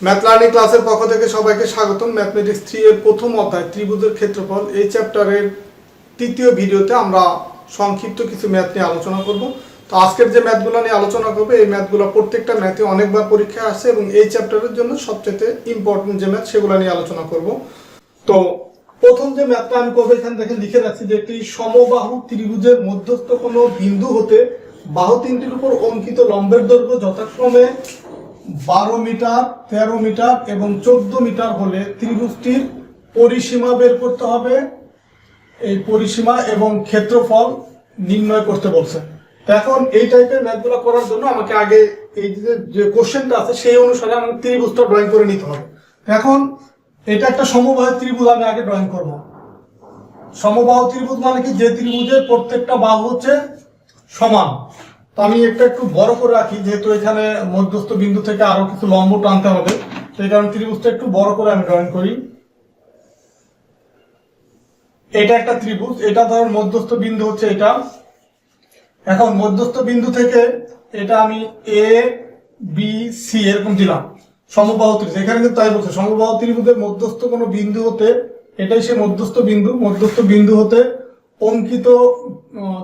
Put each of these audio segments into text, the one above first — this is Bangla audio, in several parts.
ম্যাথ লার্নিং ক্লাসের পক্ষ থেকে সবাইকে স্বাগতম। ম্যাথমেটিক্স 3 এর প্রথম অধ্যায় ত্রিভুজের ক্ষেত্রফল এই চ্যাপ্টারের তৃতীয় ভিডিওতে আমরা সংক্ষিপ্ত কিছু ম্যাথ নিয়ে আলোচনা করব। তো আজকের যে ম্যাথগুলো নিয়ে আলোচনা করবে এই ম্যাথগুলো প্রত্যেকটা ম্যাথে অনেকবার পরীক্ষায় আসছে এবং এই চ্যাপ্টারের জন্য সবচেয়ে ইম্পর্টেন্ট যে ম্যাথ সেগুলো নিয়ে আলোচনা করব। তো প্রথম যে ম্যাথটা আমি করবো এখানে দেখেন লিখে রাখছি যে একটি সমবাহু ত্রিভুজের মধ্যস্থ কোনো বিন্দু হতে বাহু তিনটির উপর অঙ্কিত লম্বের দৈর্ঘ্য যথাক্রমে 12 মিটার, 13 মিটার এবং 14 মিটার হলে ত্রিভুজটির পরিসীমা বের করতে হবে। এই পরিসীমা এবং ক্ষেত্রফল নির্ণয় করতে বলছে। এখন এই টাইপের ম্যাথগুলো করার জন্য আমাকে আগে এই যে কোশ্চেনটা আছে সেই অনুসারে আমাকে ত্রিভুজটা ড্রয়িং করে নিতে হবে। এখন এটা একটা সমবাহু ত্রিভুজ আমি আগে ড্রয়িং করব। সমবাহু ত্রিভুজ মানে কি, যে ত্রিভুজের প্রত্যেকটা বাহু হচ্ছে সমান। তো আমি একটু বড় করে রাখি, যেহেতু এখানে মধ্যস্থ বিন্দু থেকে আরো কিছু লম্ব টানতে হবে, সেই কারণে ত্রিভুজটা একটু বড় করে আমি ড্রয়িং করি। এটা একটা ত্রিভুজ, এটা ধরেন মধ্যস্থ বিন্দু হচ্ছে এটা। এখন মধ্যস্থ বিন্দু থেকে এটা আমি এ বি সি এরকম দিলাম। সমবাহু ত্রিভুজ এখানে কিন্তু তাই বলছে, সমবাহু ত্রিভুজের মধ্যস্থ কোনো বিন্দু হতে, এটাই সে মধ্যস্থ বিন্দু, মধ্যস্থ বিন্দু হতে অঙ্কিত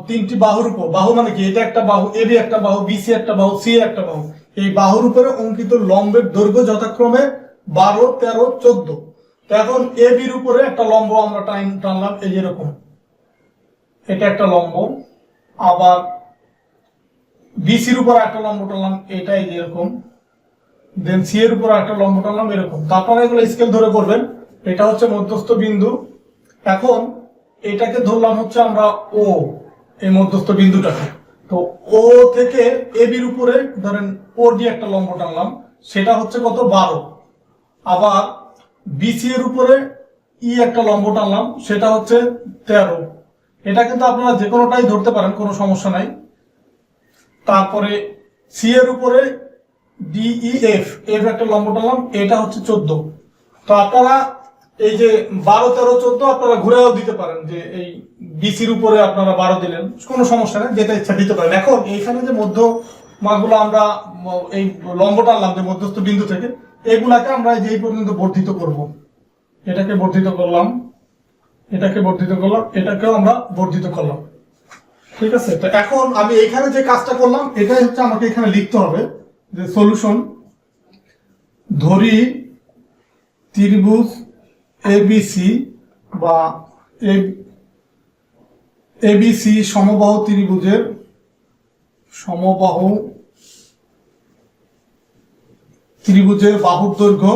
তিনটি বাহুর উপর, বাহু মানে কি, এটা একটা বাহু, এ বি একটা বাহু, বি সি একটা বাহু, সি একটা বাহু, এই বাহুর উপরে অঙ্কিত লম্বের দৈর্ঘ্য যথাক্রমে 12, 13, 14। তো এখন এ বির উপরে একটা লম্ব আমরা টানলাম এই যেরকম, এটা একটা লম্ব। আবার বিসির উপর একটা লম্ব টানলাম, এটাই যেরকম। দেন সি এর উপর একটা লম্ব টানলাম এরকম। তো আপনারা এগুলো স্কেল ধরে করবেন। এটা হচ্ছে মধ্যস্থ বিন্দু। এখন এটাকে ধরলাম হচ্ছে আমরা ও, এই মধ্যস্থ বিন্দুটাকে। তো ও থেকে এ বির উপরে ধরেন ও দিয়ে একটা লম্ব টানলাম, সেটা হচ্ছে কত, 12। আবার বিসি এর উপরে ই একটা লম্ব টানলাম, সেটা হচ্ছে 13। এটা কিন্তু আপনারা যে কোনোটাই ধরতে পারেন, কোনো সমস্যা নাই। তারপরে সি এর উপরে ডিইএফ, এফ একটা লম্ব টানলাম, এটা হচ্ছে 14। তো আপনারা এই যে 12, 13, 14 আপনারা ঘুরেও দিতে পারেন, যে এই বিসির উপরে আপনারা 12 দিলেন, কোনো সমস্যা নেই, যেটা ইচ্ছা দিতে পারেন। এখন এইখানে যে মধ্য মাগুলো আমরা এই লম্ব টানলাম যে মধ্যস্থ বিন্দু থেকে, এগুলাকে আমরা যেই পর্যন্ত বর্ধিত করব। এটাকে বর্ধিত করলাম, এটাকে বর্ধিত করলাম, এটাকেও আমরা বর্ধিত করলাম। ঠিক আছে। তো এখন আমি এখানে যে কাজটা করলাম এটাই হচ্ছে আমাকে এখানে লিখতে হবে, যে সলিউশন, ধরি ত্রিভুজ এবিসি বা এবিসি সমবাহু ত্রিভুজের বাহুর দৈর্ঘ্য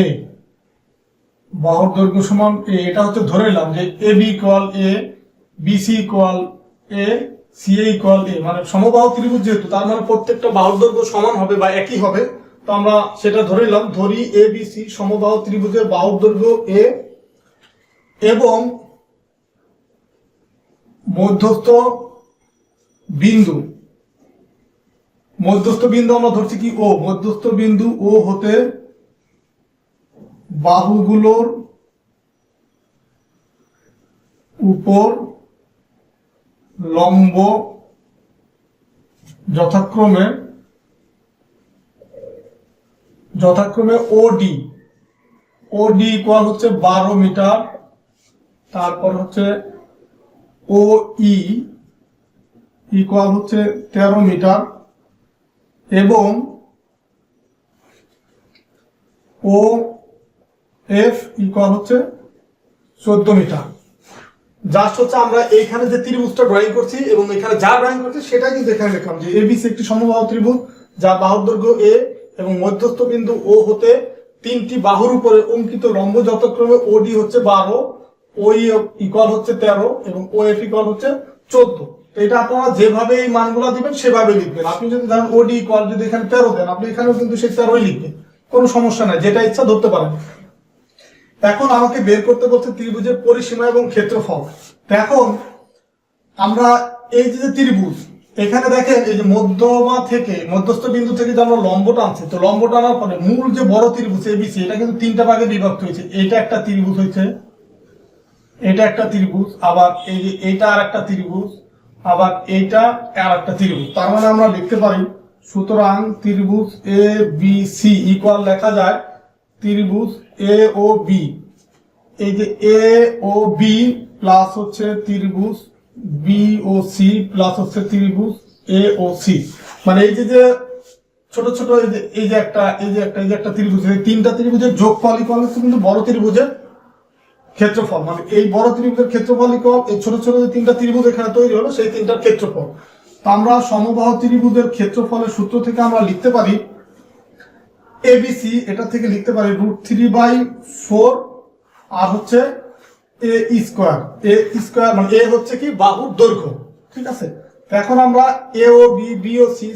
এ, বাহুর দৈর্ঘ্য সমান এ। এটা হচ্ছে ধরে নিলাম যে A B equal A, BC equal A, C A equal এ। মানে সমবাহু ত্রিভুজ যেহেতু, তার মানে প্রত্যেকটা বাহুর দৈর্ঘ্য সমান হবে বা একই হবে। তো আমরা সেটা ধরে নিলাম, ধরি এ বি সি সমবাহু ত্রিভুজের বাহুর দৈর্ঘ্য এ এবং মধ্যস্থ বিন্দু আমরা ধরছি কি ও, মধ্যস্থ বিন্দু ও হতে বাহুগুলোর উপর লম্ব যথাক্রমে ওডি ইকুয়াল হচ্ছে 12 মিটার, তারপর হচ্ছে ও ই ইকুয়াল হচ্ছে 13 মিটার এবং ও এফ ইকুয়াল হচ্ছে 14 মিটার। জাস্ট হচ্ছে আমরা এইখানে যে ত্রিভুজটা ড্রয়িং করছি এবং এখানে যা ড্রয়িং করছি সেটাই কিন্তু এখানে লিখলাম, যে এবিসি একটি সমবাহু ত্রিভুজ যার বাহুর দৈর্ঘ্য এ এবং মধ্যস্থ বিন্দু ও হতে তিনটি বাহুর উপরে অঙ্কিত লম্ব যথাক্রমে ওডি হচ্ছে 12, ওই ইকুয়াল হচ্ছে 13 এবং ও এফ ইকুয়াল হচ্ছে 14। তো এটা আপনারা যেভাবে এই মানগুলো দিবেন সেভাবে লিখবেন। আপনি যদি ধরেন ওডি ইকুয়াল যদি এখানে 13 দেন, আপনি এখানেও কিন্তু সেই 13ই লিখবেন, কোনো সমস্যা নাই, যেটা ইচ্ছা ধরতে পারেন। এখন আমাকে বের করতে বলছে ত্রিভুজের পরিসীমা এবং ক্ষেত্রফল। এখন আমরা এই যে ত্রিভুজ, এখানে দেখেন এই যে মধ্যস্থ বিন্দু থেকে যে আমরা লম্ব টানছি, তো লম্ব টানার পরে মূল যে বড় ত্রিভুজ এবিসি, এটা কিন্তু 3টা ভাগে বিভক্ত হয়েছে। এটা একটা ত্রিভুজ হয়েছে, এটা একটা ত্রিভুজ, আবার এই যে এটা আর একটা ত্রিভুজ, আবার এইটা আর একটা ত্রিভুজ। তার মানে আমরা লিখতে পারি, সুতরাং ত্রিভুজ এ বি সি ইকুয়াল লেখা যায় ত্রিভুজ এ ও বি। এই যে এ ও বি প্লাস হচ্ছে ত্রিভুজ বি ও সি প্লাস হচ্ছে ত্রিভুজ এ ও সি। মানে এই যে ছোট ছোট এই যে একটা ত্রিভুজ, এই তিনটা ত্রিভুজের যোগফল ইকুয়াল হচ্ছে কিন্তু বড় ত্রিভুজের ক্ষেত্রফল। মানে এই বড় ত্রিভুজের ক্ষেত্রফল ইকুয়াল এই ছোট ছোট যে তিনটা ত্রিভুজ এখানে তৈরি হলো সেই তিনটার ক্ষেত্রফল। তো আমরা সমবাহু ত্রিভুজের ক্ষেত্রফলের সূত্র থেকে আমরা লিখতে পারি এবিসি, এটা থেকে লিখতে পারি √3/4 আর হচ্ছে এ স্কোয়ার মানে এ হচ্ছে কি বাহুর দৈর্ঘ্য, ঠিক আছে। এখন আমরা এ ও বি, বি ও সি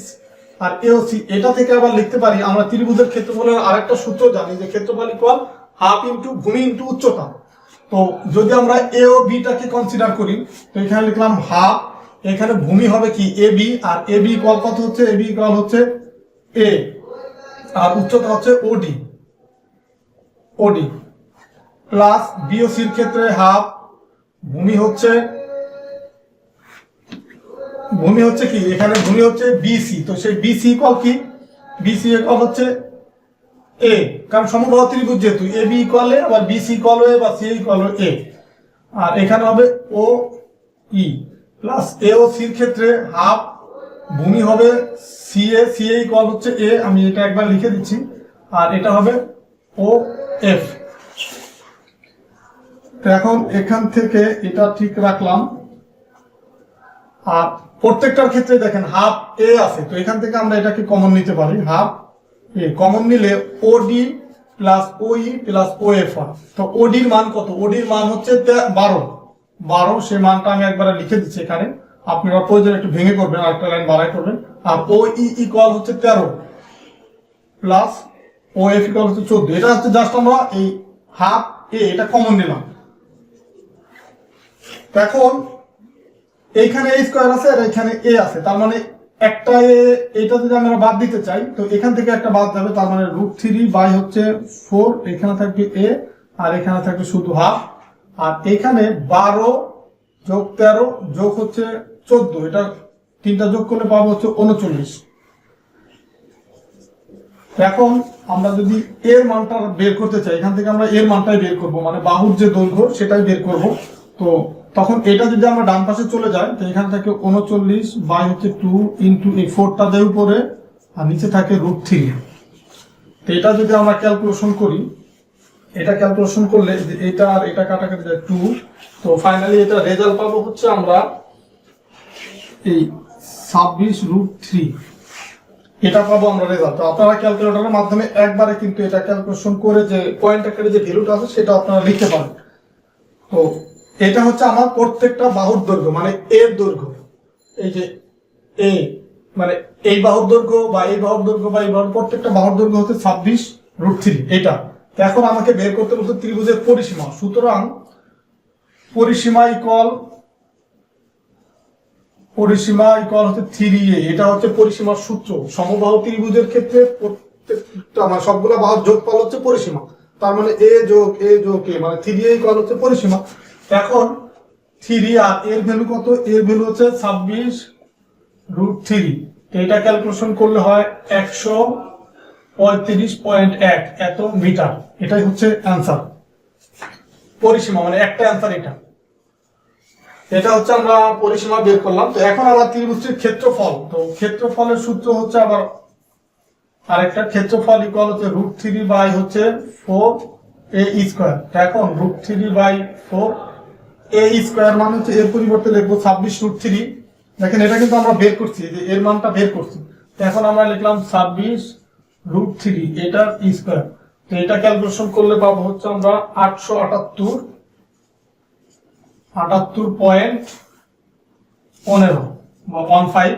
আর এ ও সি এটা থেকে আবার লিখতে পারি আমরা ত্রিভুজের ক্ষেত্রফলের আরেকটা সূত্র জানি যে ক্ষেত্রফল ইকুয়াল হাফ ইন্টু ভূমি ইন্টু উচ্চতা। তো যদি আমরা এ ও বিটাকে কনসিডার করি তো এখানে লিখলাম হাফ, এখানে ভূমি হবে কি A B, R A B equal কত হচ্ছে, এ বি ইকুয়াল হচ্ছে এ, আর উচ্চতা হচ্ছে ওডি প্লাস বিওসির ক্ষেত্রে হাফ, ভূমি হচ্ছে কি এখানে ভূমি হচ্ছে বিসি। তো সেই বিসি ইকুয়াল কি, বিসি ইকুয়াল হচ্ছে এ, কারণ সমবাহু ত্রিভুজ যেহেতু এ বি ইকুয়াল এ, আবার বিসি ইকুয়াল এ বা সি ইকুয়াল এ, আর এখানে হবে ও ই প্লাস এ ও সির ক্ষেত্রে হাফ, ভূমি হবে সি এ ইকুয়াল হচ্ছে এ, আমি এটা একবার লিখে দিচ্ছি, আর এটা হবে ও এফ। তো এখন এখান থেকে এটা ঠিক রাখলাম, আর প্রত্যেকটার ক্ষেত্রে দেখেন হাফ এ আছে, তো এখান থেকে আমরা এটাকে কমন নিতে পারি, হাফ এ কমন নিলে ওডি প্লাস ওই প্লাস ও এফ হয়। তো ওডির মান কত, ওডির মান হচ্ছে 12, সেই মানটা আমি একবার লিখে দিচ্ছি এখানে, আপনারা প্রয়োজন একটু ভেঙে করবেন, আরেকটা লাইন বাড়াই করবেন। আর ও ইকুয়াল হচ্ছে 13 প্লাস ও এফ ইকুয়াল হচ্ছে 14। এটা হচ্ছে জাস্ট আমরা এই হাফ এ এটা কমন নিলাম। এখন এইখানে এ স্কোয়ার আছে আর এখানে এ আছে, তার মানে একটা এটা যদি আমরা বাদ দিতে চাই তো এখান থেকে একটা বাদ যাবে, তার মানে √3/4 এখানে থাকবে এ আর এখানে থাকবে শুধু হাফ, আর এখানে 12 যোগ 13 যোগ হচ্ছে 14, এটা তিনটা যোগ করলে পাবো হচ্ছে 39। এখন আমরা যদি এর মানটা বের করতে চাই, এখান থেকে আমরা এর মানটাই বের করব, মানে বাহুর যে দৈর্ঘ্য সেটাই বের করব। তো তখন এটা যদি আমরা ডান পাশে চলে যাই তো এখান থেকে 39/2 ইন্টু এই 4টা দেয় উপরে আর নিচে থাকে √3। তো এটা যদি আমরা ক্যালকুলেশন করি, এটা ক্যালকুলেশন করলে এটা আর এটা কাটাকাটি যায় 2, তো ফাইনালি এটা রেজাল্ট পাবো হচ্ছে আমরা এই 26√3 এটা পাবো আমরা রেজাল্ট। তো আপনারা ক্যালকুলেটরের মাধ্যমে একবারে কিন্তু এটা ক্যালকুলেশন করে যে পয়েন্ট আকারে যে ভ্যালুটা আছে সেটা আপনারা লিখতে পারেন। তো এটা হচ্ছে আমার প্রত্যেকটা বাহুর দৈর্ঘ্য, মানে এর দৈর্ঘ্য, এই যে এ মানে এই বাহুর দৈর্ঘ্য বা এই বাহুর দৈর্ঘ্য বা এই বাহুর প্রত্যেকটা বাহুর দৈর্ঘ্য হচ্ছে 26√3 এটা। তো এখন আমাকে বের করতে বলতে ত্রিভুজের পরিসীমা, সুতরাং পরিসীমা ইকুয়াল হচ্ছে 3a, এটা হচ্ছে পরিসীমার সূত্র। সমবাহু ত্রিভুজের ক্ষেত্রে প্রত্যেকটা মানে সবগুলা বাহুর যোগফল হচ্ছে পরিসীমা, তার মানে এ যোগ এ মানে 3a ইকুয়াল হচ্ছে পরিসীমা। এখন 3 আর এর ভ্যালু কত, এর ভ্যালু হচ্ছে 26√3, এটা ক্যালকুলেশন করলে হয় 135.1 এত মিটার। এটাই হচ্ছে অ্যান্সার, পরিসীমা মানে একটা অ্যান্সার এটা। এটা হচ্ছে আমরা পরিসীমা বের করলাম। তো এখন আবার ত্রিভুজটির ক্ষেত্রফল, তো ক্ষেত্রফলের সূত্র হচ্ছে আবার আরেকটা, ক্ষেত্রফল ইকুয়াল হচ্ছে √3/4 এ স্কোয়ার। এখন √3/4 এ স্কোয়ার মানে হচ্ছে এর পরিবর্তে লিখবো 26√3। দেখেন এটা কিন্তু আমরা বের করছি, যে এর মানটা বের করছি। এখন আমরা লিখলাম 26√3 এটার স্কোয়ার। তো এটা ক্যালকুলেশন করলে পাবো হচ্ছে আমরা 878.15 বা 15।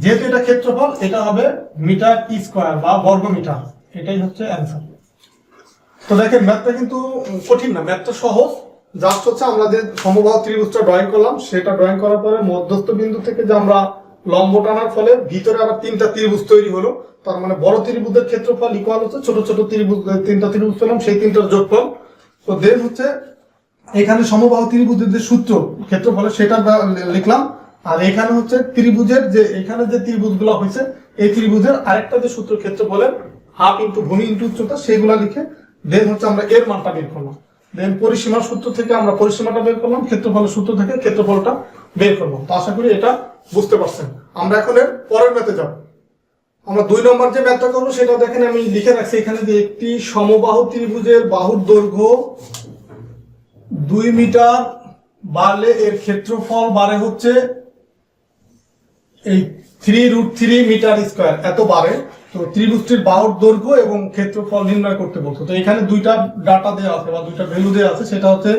যেহেতু এটা ক্ষেত্রফল এটা হবে মিটার স্কোয়ার বা বর্গ মিটার, এটাই হচ্ছে অ্যান্সার। তো দেখেন ম্যাথটা কিন্তু কঠিন না, ম্যাথটা সহজ। জাস্ট হচ্ছে আমরা যে সমবাহু ত্রিভুজটা ড্রয়িং করলাম সেটা ড্রয়িং করার পরে মধ্যস্থ বিন্দু থেকে যে আমরা লম্ব টানার ফলে ভিতরে আবার তিনটা ত্রিভুজ তৈরি হলো, তার মানে বড় ত্রিভুজের ক্ষেত্রফল ইকুয়াল হচ্ছে ছোট ছোট ত্রিভুজ, তিনটা ত্রিভুজ পেলাম সেই তিনটার যোগফল। তো দেন হচ্ছে এখানে সমবাহু ত্রিভুজের যে সূত্র ক্ষেত্রফলে সেটা লিখলাম, আর এখানে হচ্ছে ত্রিভুজের যে এখানে যে ত্রিভুজগুলো হয়েছে এই ত্রিভুজের আরেকটা যে সূত্র ক্ষেত্রফলের হাফ ইন্টু ভূমি ইন্টু উচ্চতা সেগুলা লিখে দেন হচ্ছে আমরা এর মানটা বের করলাম। দেন পরিসীমার সূত্র থেকে আমরা পরিসীমাটা বের করলাম, ক্ষেত্রফলের সূত্র থেকে ক্ষেত্রফলটা বের করলাম। তো আশা করি এটা বুঝতে পারছেন। আমরা এখন এর পরের ম্যাথে যাব। আমরা 2 নম্বর যে ম্যাথটা করবো সেটা দেখেন আমি লিখে রাখছি এখানে যে একটি সমবাহু ত্রিভুজের বাহুর দৈর্ঘ্য 2 মিটার বাড়লে এর ক্ষেত্রফল বাড়ে হচ্ছে এই 3√3 মিটার স্কয়ার এত বাড়ে। তো ত্রিভুজটির বাহুর দৈর্ঘ্য এবং ক্ষেত্রফল নির্ণয় করতে বলতো। তো এখানে দুইটা ডাটা দেওয়া আছে বা দুইটা ভ্যালু দেওয়া আছে, সেটা হচ্ছে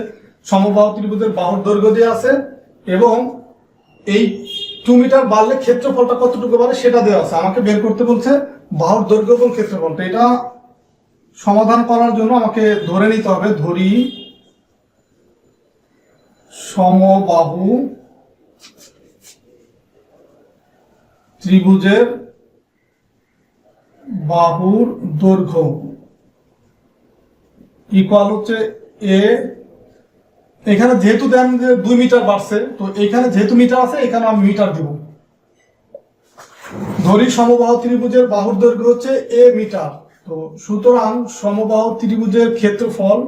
সমবাহু ত্রিভুজের বাহুর দৈর্ঘ্য দেওয়া আছে এবং এই 2 মিটার বাড়লে ক্ষেত্রফলটা কতটুকু বাড়ে সেটা দেওয়া আছে। আমাকে বের করতে বলছে বাহুর দৈর্ঘ্য এবং ক্ষেত্রফল। তো এটা সমাধান করার জন্য আমাকে ধরে নিতে হবে, ধরি সমবাহু ত্রিভুজের বাহুর দৈর্ঘ্য ইকুয়াল হচ্ছে এ, এখানে যেহেতু দেন যে 2 মিটার বাড়ছে তো এখানে যেহেতু মিটার আছে এখানে আমি মিটার দিব। ধরি সমবাহু ত্রিভুজের বাহুর দৈর্ঘ্য হচ্ছে এ মিটার। তো সুতরাং সমবাহু ত্রিভুজের ক্ষেত্রফল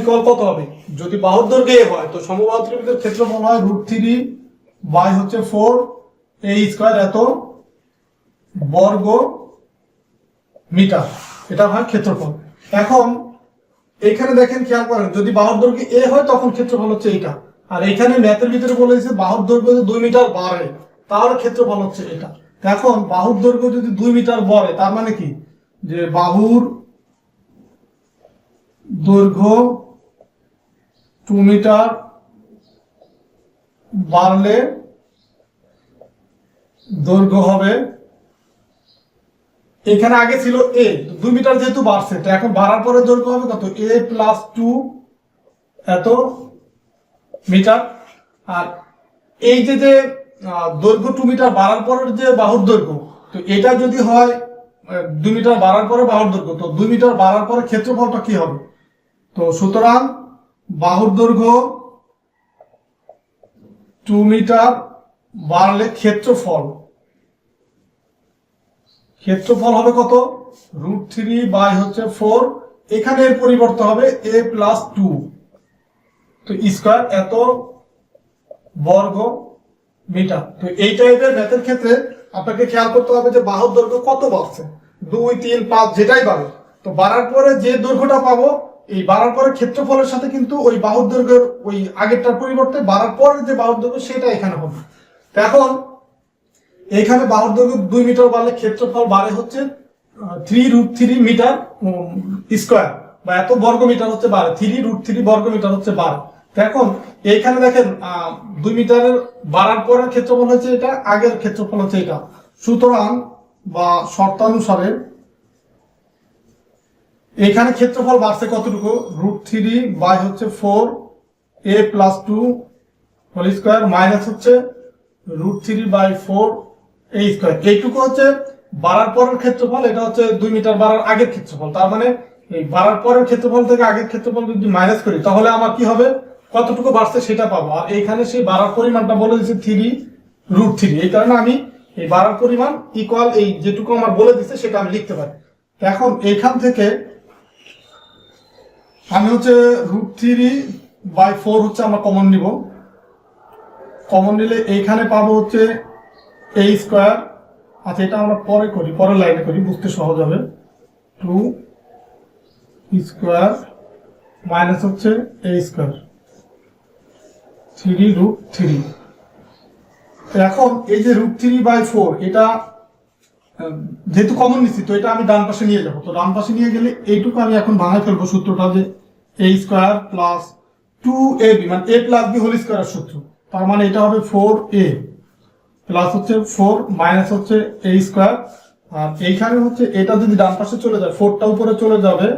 ইকুয়াল কত হবে? যদি বাহুর দৈর্ঘ্য এ হয় তো সমবাহু ত্রিভুজের ক্ষেত্রফল হয় √3 বাই হচ্ছে 4 এ স্কয়ার এত বর্গ মিটার, এটা হয় ক্ষেত্রফল। এখন এখানে দেখেন খেয়াল করেন, যদি বাহুর দৈর্ঘ্য এ হয় তখন ক্ষেত্রফল হচ্ছে এটা, আর এখানে ম্যাথের ভিতরে বলে দিয়েছে বাহুর দৈর্ঘ্য যদি 2 মিটার বাড়ে তাহলে ক্ষেত্রফল হচ্ছে এটা। এখন বাহুর দৈর্ঘ্য যদি 2 মিটার বাড়ে তার মানে কি, যে বাহুর দৈর্ঘ্য 2 মিটার বাড়লে দৈর্ঘ্য হবে, এখানে আগে ছিল এ, 2 মিটার যেহেতু বাড়ছে তো এখন বাড়ার পরে দৈর্ঘ্য হবে কত, a প্লাস 2 এত মিটার। আর এই যে দৈর্ঘ্য 2 মিটার বাড়ার পরের যে বাহুর দৈর্ঘ্য, তো এটা যদি হয় 2 মিটার বাড়ার পরে বাহুর দৈর্ঘ্য, তো 2 মিটার বাড়ার পরে ক্ষেত্রফলটা কি হবে? তো সুতরাং বাহুর দৈর্ঘ্য 2 মিটার বাড়লে ক্ষেত্রফল হবে কত, √3 বাই হচ্ছে 4, এখানে এর পরিবর্তন হবে a প্লাস 2 তো স্কয়ার এত বর্গ মিটার। তো এই টাইপের ম্যাথের ক্ষেত্রে আপনাকে খেয়াল করতে হবে যে বাহুর দৈর্ঘ্য কত বাড়ছে, 2, 3, 5 যেটাই বাড়ে, তো বাড়ার পরে যে দৈর্ঘ্যটা পাবো এই বাড়ার পরে ক্ষেত্রফলের সাথে কিন্তু ওই বাহুর দৈর্ঘ্যের ওই আগেরটার পরিবর্তে বাড়ার পরে যে বাহুর দৈর্ঘ্য সেটা এখানে হবে। তো এখন এখানে বাহুর দৈর্ঘ্য 2 মিটার বাড়লে ক্ষেত্রফল বাড়ে হচ্ছে 3√3 মিটার স্কয়ার বা এত বর্গ মিটার হচ্ছে বাড়ে, 3√3 বর্গ মিটার হচ্ছে বাড়ে। তো এখন এইখানে দেখেন 2 মিটারের বাড়ার পরের ক্ষেত্রফল হচ্ছে এটা, আগের ক্ষেত্রফল হচ্ছে এটা। সুতরাং বা শর্তানুসারে এখানে ক্ষেত্রফল বাড়ছে কতটুকু, √3 বাই হচ্ছে 4 a plus 2 whole square minus হচ্ছে √3 বাই 4 a স্কয়ার। এইটুকু হচ্ছে বাড়ার পরের ক্ষেত্রফল, এটা হচ্ছে 2 মিটার বাড়ার আগের ক্ষেত্রফল। তার মানে এই বাড়ার পরের ক্ষেত্রফল থেকে আগের ক্ষেত্রফল যদি মাইনাস করি তাহলে আমার কি হবে, কতটুকু বাড়ছে সেটা পাবো। আর এইখানে সেই বাড়ার পরিমাণটা বলে দিচ্ছে 3√3, এই কারণে আমি এই বাড়ার পরিমাণ ইকুয়াল এই যেটুকু আমার বলে দিচ্ছে সেটা আমি লিখতে পারি। এখন এইখান থেকে আমি হচ্ছে √3 বাই 4 হচ্ছে আমরা কমন নিব, কমন নিলে এইখানে পাবো হচ্ছে a স্কয়ার। আচ্ছা এটা আমরা পরে করি, পরের লাইনে করি, বুঝতে সহজ হবে। 2 স্কয়ার মাইনাস হচ্ছে a স্কয়ার 3√3। এখন এই যে √3 বাই 4 এটা যেহেতু কমন নিচ্ছি তো এটা আমি ডান পাশে নিয়ে যাবো। তো ডান পাশে নিয়ে গেলে এইটুকু আমি এখন ভাঙায় ফেলবো সূত্রটা, যে a স্কয়ার প্লাস 2ab মানে a প্লাস b হোল স্কয়ারের সূত্র। তার মানে এটা হবে 4a প্লাস হচ্ছে 4 মাইনাস হচ্ছে a স্কয়ার। আর এইখানে হচ্ছে এটা যদি ডান পাশে চলে যায় 4টা উপরে চলে যাবে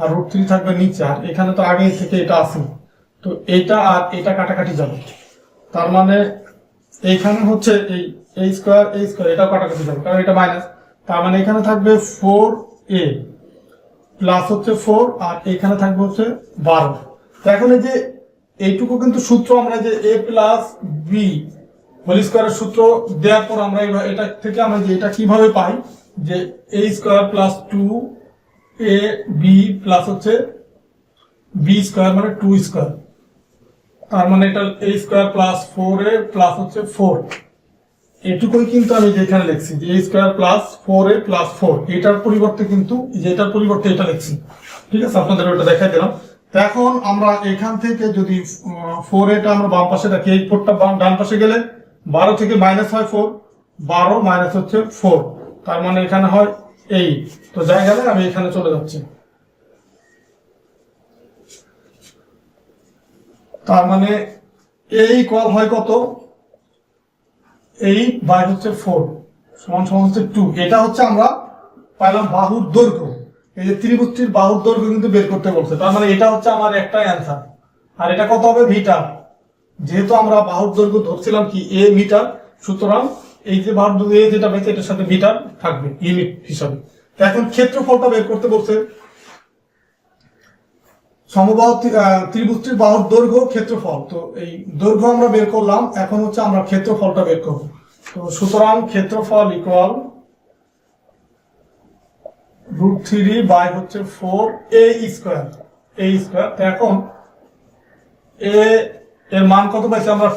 আর √3 থাকবে নিচে, আর এখানে তো আগে থেকে এটা আছে তো এটা আর এটা কাটাকাটি যাবে। তার মানে এইখানে হচ্ছে এই a স্কয়ার এটা কাটাকাটি যাবে কারণ এটা মাইনাস। তার মানে এখানে থাকবে 4a প্লাস হচ্ছে 4 আর এখানে থাকবে হচ্ছে 12। এখন এই যে এইটুকু কিন্তু সূত্র আমরা যে a প্লাস বি হোল স্কোয়ারের সূত্র দেওয়ার পর আমরা এটা থেকে আমরা যে এটা কিভাবে পাই যে a square plus 2ab plus হচ্ছে বি স্কোয়ার মানে 2 স্কোয়ার, তার মানে এটা a square plus 4a plus হচ্ছে 4। এটুকুই কিন্তু আমি যেখানে লিখছি যে a square plus 4a plus 4, এটার পরিবর্তে কিন্তু এটার পরিবর্তে এটা লিখছি। ঠিক আছে, আপনাদের ওটা দেখাই দিলাম। এখন আমরা এখান থেকে যদি 4a টা আমরা বাম পাশে রাখি, এই 4টা ডান পাশে গেলে 12 থেকে মাইনাস হয় 4, 12 মাইনাস হচ্ছে 4, তার মানে এখানে হয় 8। তো যাই গেলে আমি এখানে চলে যাচ্ছি, তার মানে a ইকুয়াল হয় কত, 8 বাই হচ্ছে 4 সমান সমান হচ্ছে 2। এটা হচ্ছে আমরা পাইলাম বাহুর দৈর্ঘ্য। এই যে ত্রিভুজটির বাহুর দৈর্ঘ্য কিন্তু বের করতে বলছে, তার মানে এটা হচ্ছে আমার একটা অ্যান্সার। আর এটা কত হবে, মিটার। যেহেতু আমরা বাহুর দৈর্ঘ্য ধরছিলাম কি a মিটার, সুতরাং এই যে বাহুর দৈর্ঘ্য a যেটা পেয়েছে এটার সাথে মিটার থাকবে ইউনিট হিসাবে। তো এখন ক্ষেত্রফলটা বের করতে বলছে, সমবাহু ত্রিভুজটির বাহুর দৈর্ঘ্য ক্ষেত্রফল। তো এই দৈর্ঘ্য আমরা বের করলাম, এখন হচ্ছে আমরা ক্ষেত্রফলটা বের করব। তো সুতরাং ক্ষেত্রফল ইকুয়াল √3 বাই হচ্ছে 4a স্কোয়ার, তো এখন a এর মান কত পাইছি আমরা,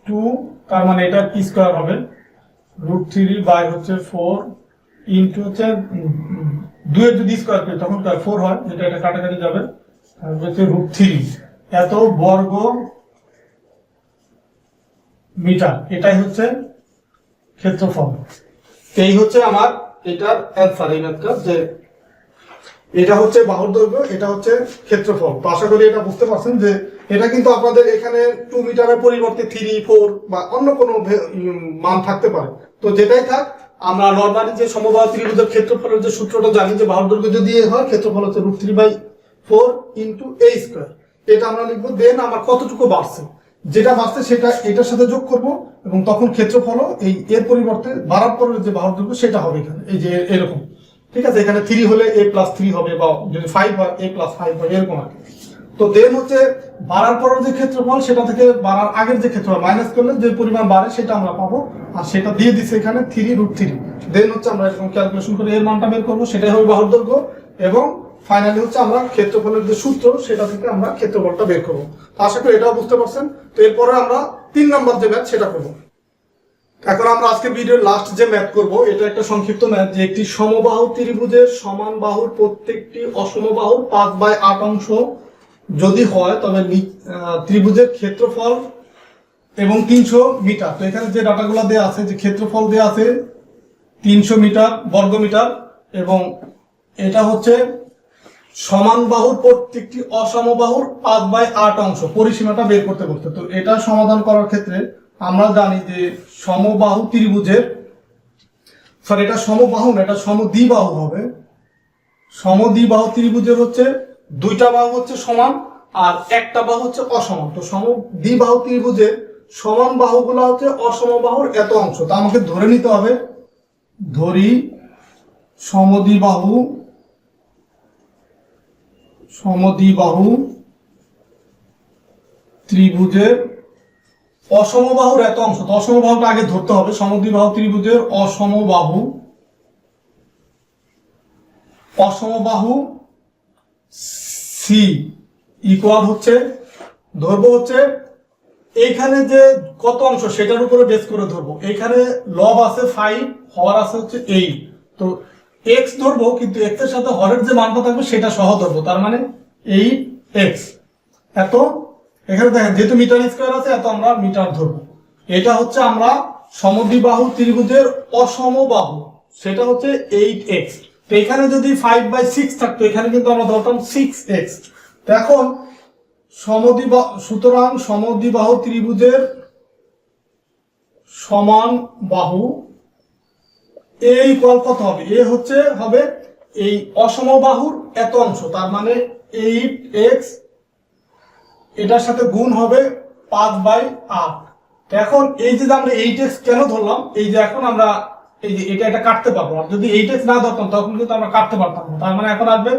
2, তার মানে এটা কি স্কোয়ার হবে, √3 বাই হচ্ছে 4 ইন্টু হচ্ছে 2 এর যদি স্কোয়ার করি তখন 4 হয়, যেটা এটা কাটাকাটি যাবে, হচ্ছে √3 এত বর্গ মিটার। এটাই হচ্ছে ক্ষেত্রফল। এই হচ্ছে আমার এটার অ্যান্সার, এই ম্যাথটা, যে এটা হচ্ছে বাহুর দৈর্ঘ্য, এটা হচ্ছে ক্ষেত্রফল। তো আশা করি এটা বুঝতে পারছেন যে এটা কিন্তু আপনাদের এখানে 2 মিটারের পরিবর্তে 3, 4 বা অন্য কোনো মান থাকতে পারে। তো যেটাই থাক, আমরা নর্মালি যে সমবাহু ত্রিভুজের ক্ষেত্রফলের যে সূত্রটা জানি যে বাহুর দৈর্ঘ্য যদি হয়, ক্ষেত্রফল হচ্ছে √3 বাই 4 ইন্টু a স্কোয়ার। এটা আমরা লিখবো। দেন আমার কতটুকু বাড়ছে, যেটা বাড়ছে সেটা এটার সাথে যোগ করব, এবং তখন ক্ষেত্রফল এই এর পরিবর্তে বাড়ার পরের যে বাহুর দৈর্ঘ্য সেটা হবে এখানে, এই যে এরকম। ঠিক আছে, এখানে 3 হলে a প্লাস 3 হবে, বা যদি 5 হয় a প্লাস 5 হয়, এরকম আর কি। তো দেন হচ্ছে বাড়ার পরের যে ক্ষেত্রফল সেটা থেকে বাড়ার আগের যে ক্ষেত্রফল মাইনাস করলে যে পরিমাণ বাড়ে সেটা আমরা পাবো, আর সেটা দিয়ে দিচ্ছে এখানে 3√3। দেন হচ্ছে আমরা এরকম ক্যালকুলেশন করে এর মানটা বের করবো, সেটাই হবে বাহুর দৈর্ঘ্য। এবং ফাইনালি হচ্ছে আমরা ক্ষেত্রফলের যে সূত্র সেটা থেকে আমরা ক্ষেত্রফলটা বের করবো। আশা করি এটাও বুঝতে পারছেন। তো এরপরে আমরা 3 নম্বর যে ম্যাথ সেটা করবো। এখন আমরা আজকে ভিডিওর লাস্ট যে ম্যাথ করব, এটা একটা সংক্ষিপ্ত ম্যাথ, যে একটি সমবাহু ত্রিভুজের সমান বাহুর প্রত্যেকটি অসমবাহুর 5/8 অংশ যদি হয়, তবে ত্রিভুজের ক্ষেত্রফল এবং 300 মিটার। তো এখানে যে ডাটাগুলো দেওয়া আছে, যে ক্ষেত্রফল দেওয়া আছে 300 মিটার বর্গমিটার, এবং এটা হচ্ছে সমান বাহুর প্রত্যেকটি অসমবাহুর 5/8 অংশ, পরিসীমাটা বের করতে বলতে। তো এটা সমাধান করার ক্ষেত্রে আমরা জানি যে সমবাহু ত্রিভুজের, এটা সমবাহু না, এটা সমদ্বিবাহু হবে। সমদ্বিবাহু ত্রিভুজের হচ্ছে 2টা বাহু হচ্ছে সমান আর একটা বাহু হচ্ছে অসমান। তো সমদ্বিবাহু ত্রিভুজের সমান বাহুগুলো হচ্ছে অসমবাহুর এত অংশ। তা আমাকে ধরে নিতে হবে, ধরি সমদ্বিবাহু ত্রিভুজের অসমবাহুর এত অংশ। তো অসমবাহুটা আগে ধরতে হবে। সমদ্বিবাহু ত্রিভুজের অসমবাহু সি ইকুয়াল হচ্ছে, ধরবো হচ্ছে এইখানে যে কত অংশ সেটার উপরে বেস করে ধরবো। এইখানে লব আছে 5, হর আছে হচ্ছে 8। তো এক্স ধরবো, কিন্তু এক্স এর সাথে হরের যে মানটা থাকবে সেটা সহ ধরবো, তার মানে 8x এত। এখানে দেখেন যেহেতু মিটার স্কোয়ার আছে, এত আমরা মিটার ধরবো। এটা হচ্ছে আমরা সমদ্বিবাহু ত্রিভুজের অসমবাহু, সেটা হচ্ছে 8x। তো এখানে যদি 5/6 থাকতো, এখানে কিন্তু আমরা ধরতাম 6x। তো এখন সুতরাং সমদ্বিবাহু ত্রিভুজের সমান বাহু এ ইকুয়াল কত হবে, এ হবে এই অসমবাহুর এত অংশ, তার মানে 8x, এটার সাথে গুণ হবে 5/8। তো এখন এই যে আমরা 8x কেন ধরলাম, এই যে এখন আমরা এই যে এটা কাটতে পারবো। আর যদি 8x না ধরতাম তখন কিন্তু আমরা কাটতে পারতাম না। তার মানে এখন আসবে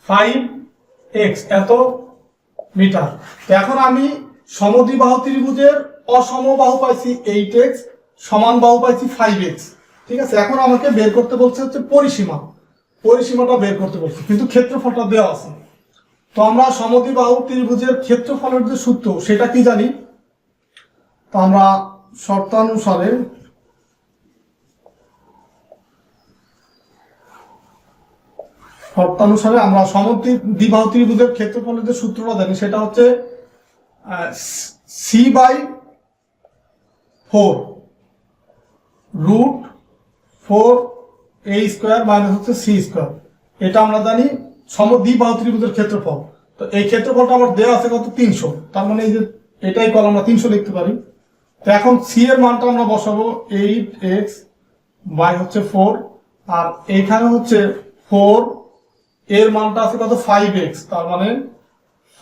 5x এত মিটার। তো এখন আমি সমদ্বিবাহু ত্রিভুজের অসমবাহু পাইছি 8x, সমান বাহু পাইছি 5x। ঠিক আছে, এখন আমাকে বের করতে বলছে হচ্ছে পরিসীমা, পরিসীমাটা বের করতে বলছে, কিন্তু ক্ষেত্রফলটা দেওয়া আছে। তো আমরা সমদ্বিবাহু ত্রিভুজের ক্ষেত্রফলের যে সূত্র সেটা কি জানি? তো আমরা শর্তানুসারে আমরা সমদ্বিবাহু ত্রিভুজের ক্ষেত্রফলের যে সূত্রটা জানি সেটা হচ্ছে c/4 √4a² মাইনাস হচ্ছে c²। এটা আমরা জানি সমদ্বিবাহু ত্রিভুজের ক্ষেত্রফল। তো এই ক্ষেত্রফলটা আমার দেওয়া আছে কত? 300। তার মানে এই যে এটাই কল আমরা 300 লিখতে পারি। তো এখন c এর মানটা আমরা বসাবো 8x বাই হচ্ছে 4, আর এইখানে হচ্ছে 4 এর মানটা আছে কত? 5x। তার মানে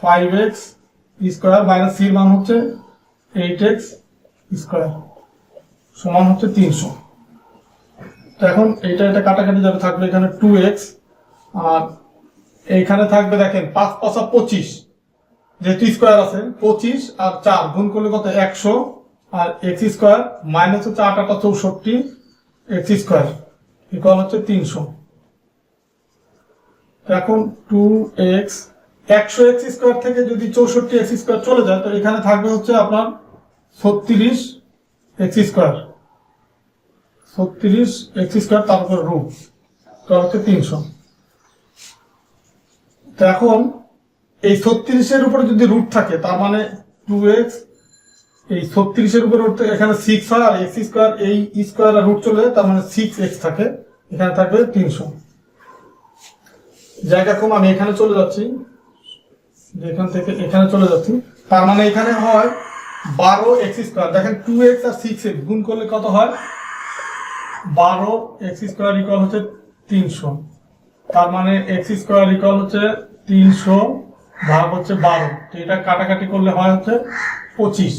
5x² মাইনাস c এর মান হচ্ছে 8x² সমান হচ্ছে 300। তো এখন এটা কাটাকাটি যাবে, থাকবে এখানে 2x, আর এইখানে থাকবে দেখেন 5 5 25, যেহেতু স্কোয়ার আছে 25 আর 4 গুণ করলে কত? 100, আর x² মাইনাস হচ্ছে 8 8 64 x² ইকুয়াল হচ্ছে 300। এখন 2x 100x² থেকে যদি 64x² চলে যায়, তো এখানে থাকবে হচ্ছে আপনার 36x², তারপর রুট, তো হচ্ছে 300। তো এখন এই 36 উপরে যদি রুট থাকে, তার মানে 2x এই 36 উপরে রুট থাকে, এখানে 6 হয়, আর x² এই স্কোয়ার আর রুট চলে যায়, তার মানে 6x থাকে, এখানে থাকবে 300। জায়গা কম, আমি এখানে চলে যাচ্ছি, এখান থেকে এখানে চলে যাচ্ছি, তার মানে এখানে হয় 12x²। দেখেন 2x আর 6x গুণ করলে কত হয়? 12x² ইকুয়াল হচ্ছে 300। তার মানে x² ইকুয়াল হচ্ছে 300 ভাগ হচ্ছে 12। তো এটা কাটাকাটি করলে হয় হচ্ছে 25।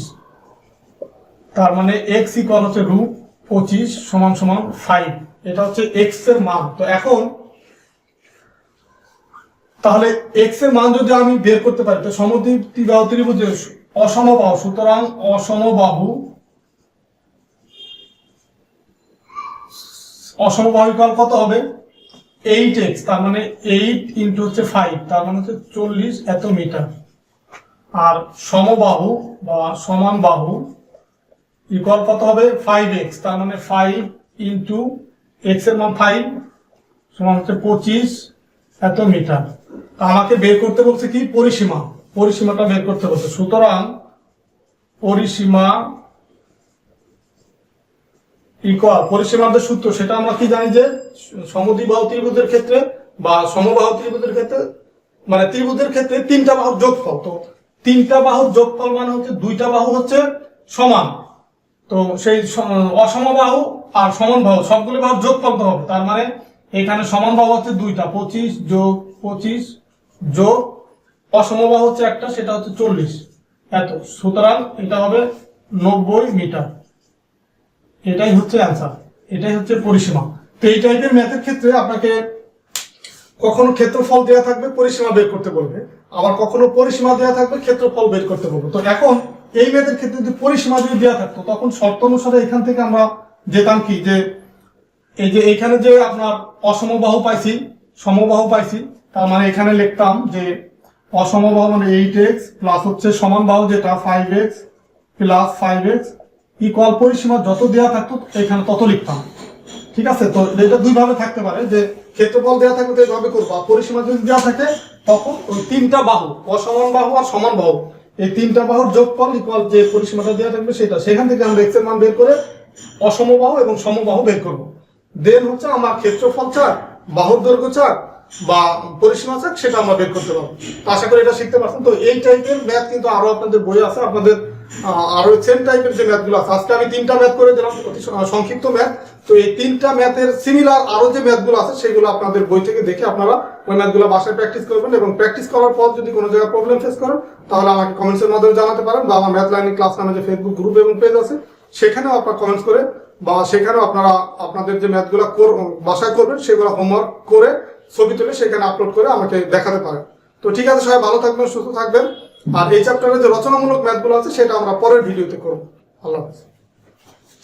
তার মানে x ইকুয়াল হচ্ছে √25 সমান সমান 5। এটা হচ্ছে x এর মান। তো এখন তাহলে x এর মান যদি আমি বের করতে পারি, তো সমদ্বিবাহু ত্রিভুজের অসমবাহু, সুতরাং অসমবাহু ইকুয়াল কত হবে? 8x, তার মানে 8 ইন্টু হচ্ছে 5, তার মানে হচ্ছে 40 এত মিটার। আর সমবাহু বা সমান বাহু ইকুয়াল কত হবে? 5x, তার মানে 5 ইন্টু x এর মান 5 সমান হচ্ছে 25 এত মিটার। আমাকে বের করতে বলছে কি? পরিসীমা, পরিসীমাটা বের করতে বলছে। সুতরাং পরিসীমা ইকুয়াল, পরিসীমার যে সূত্র সেটা আমরা কি জানি, যে সমদ্বিবাহু ত্রিভুজের ক্ষেত্রে বা সমবাহু ত্রিভুজের ক্ষেত্রে, মানে ত্রিভুজের ক্ষেত্রে 3টা বাহুর যোগফল। তো 3টা বাহুর যোগফল মানে হচ্ছে 2টা বাহু হচ্ছে সমান। তো সেই অসমবাহু আর সমান বাহু সবগুলো বাহুর যোগফল তো হবে। তার মানে এখানে সমান বাহু হচ্ছে 2টা, 25 যোগ 25 যোগ অসমবাহু হচ্ছে একটা, সেটা হচ্ছে 40 এত। সুতরাং এটা হবে 90 মিটার। এটাই হচ্ছে অ্যান্সার, এটাই হচ্ছে পরিসীমা। তো এই টাইপের ম্যাথের ক্ষেত্রে আপনাকে কখনো ক্ষেত্রফল দেওয়া থাকবে, পরিসীমা বের করতে বলবে, আবার কখনো পরিসীমা দেওয়া থাকবে, ক্ষেত্রফল বের করতে বলবে। তো এখন এই ম্যাথের ক্ষেত্রে যদি পরিসীমা যদি দেওয়া থাকতো, তখন শর্ত অনুসারে এখান থেকে আমরা যেতাম কি, যে এই যে এখানে যে আপনার অসমবাহু পাইছি, সমবাহু পাইছি, তার মানে এখানে লিখতাম যে অসমবাহু মানে 8x প্লাস হচ্ছে সমান বাহু যেটা 5x প্লাস 5x ইকুয়াল পরিসীমা যত দেওয়া থাকতো এখানে তত লিখতাম। ঠিক আছে, তো এটা দুই ভাবে থাকতে পারে, যে ক্ষেত্রফল দেওয়া থাকবে তো এইভাবে করবো, আর পরিসীমা যদি দেওয়া থাকে তখন ওই 3টা বাহু, অসমান বাহু আর সমান বাহু, এই 3টা বাহুর যোগফল ইকুয়াল যে পরিসীমাটা দেওয়া থাকবে সেটা, সেখান থেকে আমরা x এর মান বের করে অসমবাহু এবং সমবাহু বের করবো। দেন হচ্ছে আমার ক্ষেত্রফল চাক, বাহুর দৈর্ঘ্য চাক বা পরিসীমা চাক, সেটা আমরা বের করতে পারবো। তো আশা করি এটা শিখতে পারছেন। তো এই টাইপের ম্যাথ কিন্তু আরো আপনাদের বই আছে, আপনাদের আরো সেম টাইপের যে ম্যাথগুলো আছে, আজকে আমি 3টা ম্যাথ করে দিলাম, অতি সংক্ষিপ্ত ম্যাথ। তো এই 3টা ম্যাথের সিমিলার আরো যে ম্যাথগুলো আছে সেগুলো আপনাদের বই থেকে দেখে আপনারা ওই ম্যাথগুলো বাসায় প্র্যাকটিস করবেন, এবং প্র্যাকটিস করার পর যদি কোনো জায়গায় প্রবলেম ফেস করেন তাহলে আমাকে কমেন্টসের মাধ্যমে জানাতে পারেন, বা আমার ম্যাথ লার্নিং ক্লাস নামে যে ফেসবুক গ্রুপ এবং পেজ আছে সেখানেও আপনারা কমেন্টস করে, বা সেখানেও আপনারা আপনাদের যে ম্যাথগুলো বাসায় করবেন সেগুলো হোমওয়ার্ক করে ছবি তুলে সেখানে আপলোড করে আমাকে দেখাতে পারেন। তো ঠিক আছে, সবাই ভালো থাকবেন, সুস্থ থাকবেন। আর এই চ্যাপ্টারে যে রচনামূলক ম্যাথগুলো আছে সেটা আমরা পরের ভিডিওতে করবো। আল্লাহ হাফেজ।